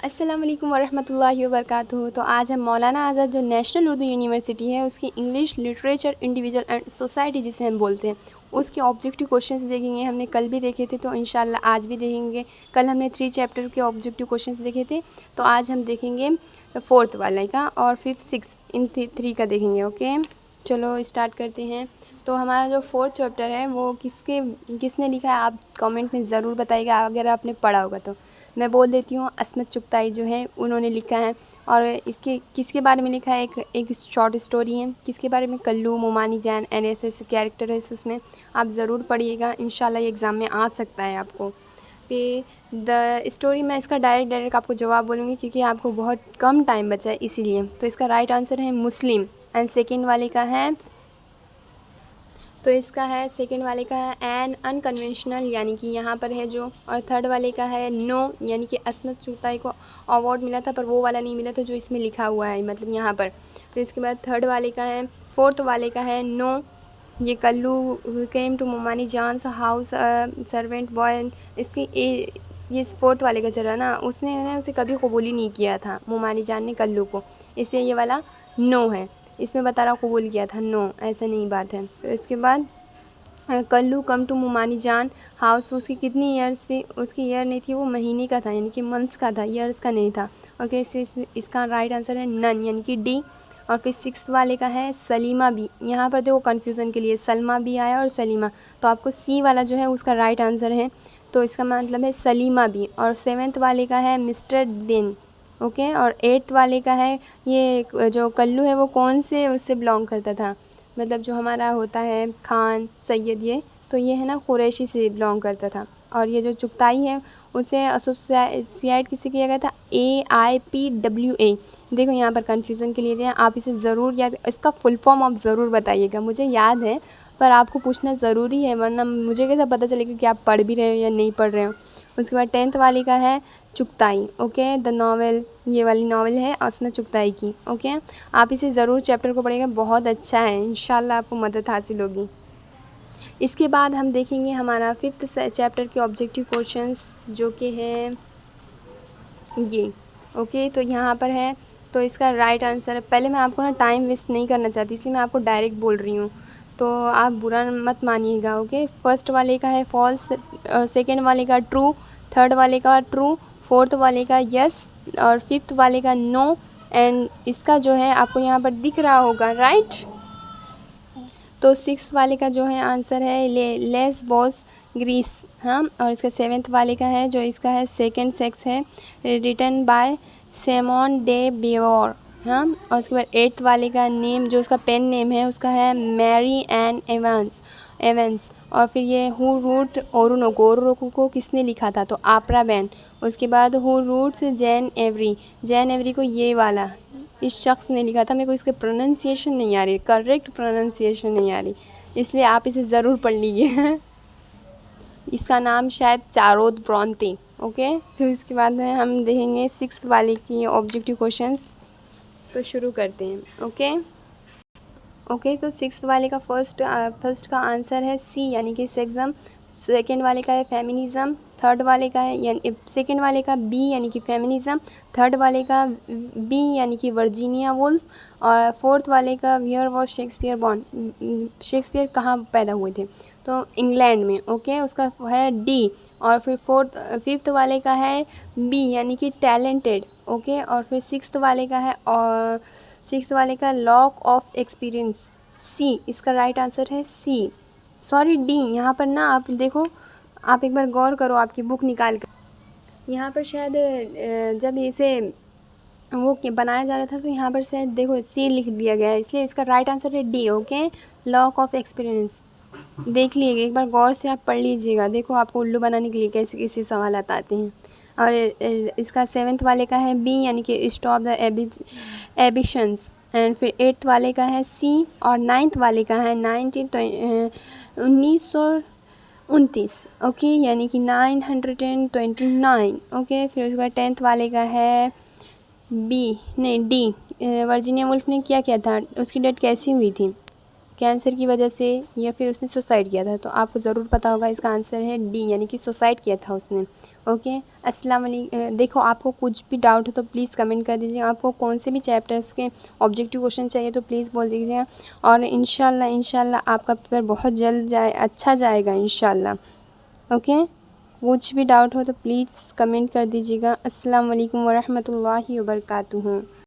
अस्सलाम वालेकुम वरहमतुल्लाहि वबरकातुहू। तो आज हम मौलाना आज़ाद जो नेशनल उर्दू यूनिवर्सिटी है उसकी English literature individual and society जिसे हम बोलते हैं उसके ऑब्जेक्टिव क्वेश्चंस देखेंगे। हमने कल भी देखे थे तो इंशाल्लाह आज भी देखेंगे। कल हमने 3 चैप्टर के ऑब्जेक्टिव क्वेश्चंस देखे थे तो आज हम देखेंगे 4th वाले का और 5th 6th इन 3 का देखेंगे। ओके चलो स्टार्ट करते हैं। तो हमारा जो 4th चैप्टर है वो किसने लिखा है आप कमेंट में ज़रूर बताइएगा अगर आपने पढ़ा होगा तो। मैं बोल देती हूँ, अस्मत चुगताई जो है उन्होंने लिखा है। और इसके किसके बारे में लिखा है, एक शॉर्ट स्टोरी है। किसके बारे में, कल्लू मोमानी जैन NSS कैरेक्टर है उसमें। आप ज़रूर पढ़िएगा, इंशाल्लाह ये एग्ज़ाम में आ सकता है आपको। फिर द स्टोरी मैं इसका डायरेक्ट आपको जवाब बोलूँगी क्योंकि आपको बहुत कम टाइम बचा है इसीलिए। तो इसका राइट आंसर है मुस्लिम एंड सेकेंड वाले का है, तो इसका है सेकंड वाले का है एन अनकन्वेंशनल यानी कि यहाँ पर है जो, और थर्ड वाले का है नो यानी कि अस्मत चुगताई को अवार्ड मिला था पर वो वाला नहीं मिला था जो इसमें लिखा हुआ है मतलब यहाँ पर। फिर इसके बाद थर्ड वाले का है, फोर्थ वाले का है नो, ये कल्लू केम टू मोमानी जानस हाउस सर्वेंट बॉय। इसकी ये फोर्थ वाले का चला ना, उसने ना उसे कभी कबूल ही नहीं किया था मोमानी जान ने कल्लू को, इसलिए ये वाला नो है। इसमें बता रहा कबूल किया था, नो ऐसा नहीं बात है। तो इसके बाद कल्लू कम टू मोमानी जान हाउस, उसकी कितनी ईयर्स थी, उसकी ईयर नहीं थी, वो महीने का था यानी कि मंथ्स का था, ईयर्स का नहीं था। ओके इसका राइट आंसर है नन यानी कि डी। और फिर 6th वाले का है सलीमा बी, यहाँ पर देखो कन्फ्यूज़न के लिए सलमा भी आया और सलीमा, तो आपको सी वाला जो है उसका राइट आंसर है, तो इसका मतलब है सलीमा बी। और 7th वाले का है मिस्टर दिन। ओके और 8th वाले का है, ये जो कल्लू है वो कौन से उससे बिलोंग करता था, मतलब जो हमारा होता है खान सैयद, ये तो ये है ना कुरैशी से बिलोंग करता था। और ये जो चुगताई है उसे एसोसिएट किससे किया गया था, AIPWA। देखो यहाँ पर कंफ्यूजन के लिए दिया, आप इसे ज़रूर याद, इसका फुल फॉर्म आप ज़रूर बताइएगा। मुझे याद है पर आपको पूछना ज़रूरी है वरना मुझे कैसे पता चलेगा कि आप पढ़ भी रहे हो या नहीं पढ़ रहे हो। उसके बाद 10th वाली का है चुगताई। ओके द नॉवेल, ये वाली नॉवेल है अस्मत चुगताई की। ओके आप इसे ज़रूर चैप्टर को पढ़ेगा, बहुत अच्छा है, इंशाल्लाह आपको मदद हासिल होगी। इसके बाद हम देखेंगे हमारा 5th चैप्टर के ऑब्जेक्टिव क्वेश्चंस जो कि है ये। ओके तो यहाँ पर है, तो इसका राइट आंसर है, पहले मैं आपको ना टाइम वेस्ट नहीं करना चाहती इसलिए मैं आपको डायरेक्ट बोल रही हूँ तो आप बुरा मत मानिएगा। ओके फर्स्ट वाले का है फॉल्स, सेकंड वाले का ट्रू, थर्ड वाले का ट्रू, फोर्थ वाले का यस और 5th वाले का नो। एंड इसका जो है आपको यहाँ पर दिख रहा होगा राइट, तो 6th वाले का जो है आंसर है लेस बॉस ग्रीस। हाँ और इसका 7th वाले का है जो इसका है सेकंड सेक्स है, रिटन बाय सिमोन डे बियोर। हाँ और उसके बाद 8th वाले का नेम जो उसका पेन नेम है उसका है मैरी एन एवंस। और फिर ये हु रूट ओरोनोको को किसने लिखा था, तो आपरा बैन। उसके बाद हु रूट्स जैन एवरी को ये वाला इस शख्स ने लिखा था, मेरे को इसके प्रोनाउंसिएशन नहीं आ रही, करेक्ट प्रोनाउंसिएशन नहीं आ रही, इसलिए आप इसे ज़रूर पढ़ लीजिए इसका नाम शायद चारोद ब्रॉन्ते। ओके फिर उसके बाद हम देखेंगे 6th वाले की ऑब्जेक्टिव क्वेश्चंस, तो शुरू करते हैं। ओके तो 6th वाले का फर्स्ट का आंसर है सी यानी कि सेक्सम, सेकेंड वाले का है फेमिनिज़म, थर्ड वाले का है यानी सेकेंड वाले का बी यानी कि फेमिनिज़म, थर्ड वाले का बी यानी कि वर्जीनिया वुल्फ, और फोर्थ वाले का where was Shakespeare born, Shakespeare कहाँ पैदा हुए थे, तो इंग्लैंड में। ओके उसका है डी। और फिर 5th वाले का है बी यानी कि टैलेंटेड। ओके और फिर 6th वाले का है और 6th वाले का लॉक ऑफ एक्सपीरियंस, सी इसका राइट आंसर है सी, सॉरी डी। यहाँ पर ना आप देखो, आप एक बार गौर करो आपकी बुक निकाल कर, यहाँ पर शायद जब इसे वो बनाया जा रहा था तो यहाँ पर शायद देखो सी लिख दिया गया है, इसलिए इसका राइट आंसर है D. Okay lock of experience देख लीजिएगा एक बार गौर से, आप पढ़ लीजिएगा, देखो आपको उल्लू बनाने के लिए कैसे कैसे सवाल आते हैं। और इसका 7th वाले का है बी यानी कि स्टॉप द एबिशंस। एंड फिर 8th वाले का है सी और 9th वाले का है 1929। ओके यानी कि 929। ओके फिर उसके बाद 10th वाले का है बी नहीं डी, वर्जीनिया वुल्फ ने क्या किया था, उसकी डेथ कैसी हुई थी, कैंसर की वजह से या फिर उसने सुसाइड किया था। तो आपको ज़रूर पता होगा, इसका आंसर है डी, यानी कि सुसाइड किया था उसने। ओके, अस्सलाम वालेकुम। देखो, आपको कुछ भी डाउट हो तो प्लीज़ कमेंट कर दीजिए। आपको कौन से भी चैप्टर्स के ऑब्जेक्टिव क्वेश्चन चाहिए तो प्लीज़ बोल दीजिएगा, और इंशाल्लाह आपका पेपर बहुत जल्द अच्छा जाएगा इंशाल्लाह। ओके, कुछ भी डाउट हो तो प्लीज़ कमेंट कर दीजिएगा। अस्सलाम वालेकुम वरहमतुल्लाहि वबरकातुहू।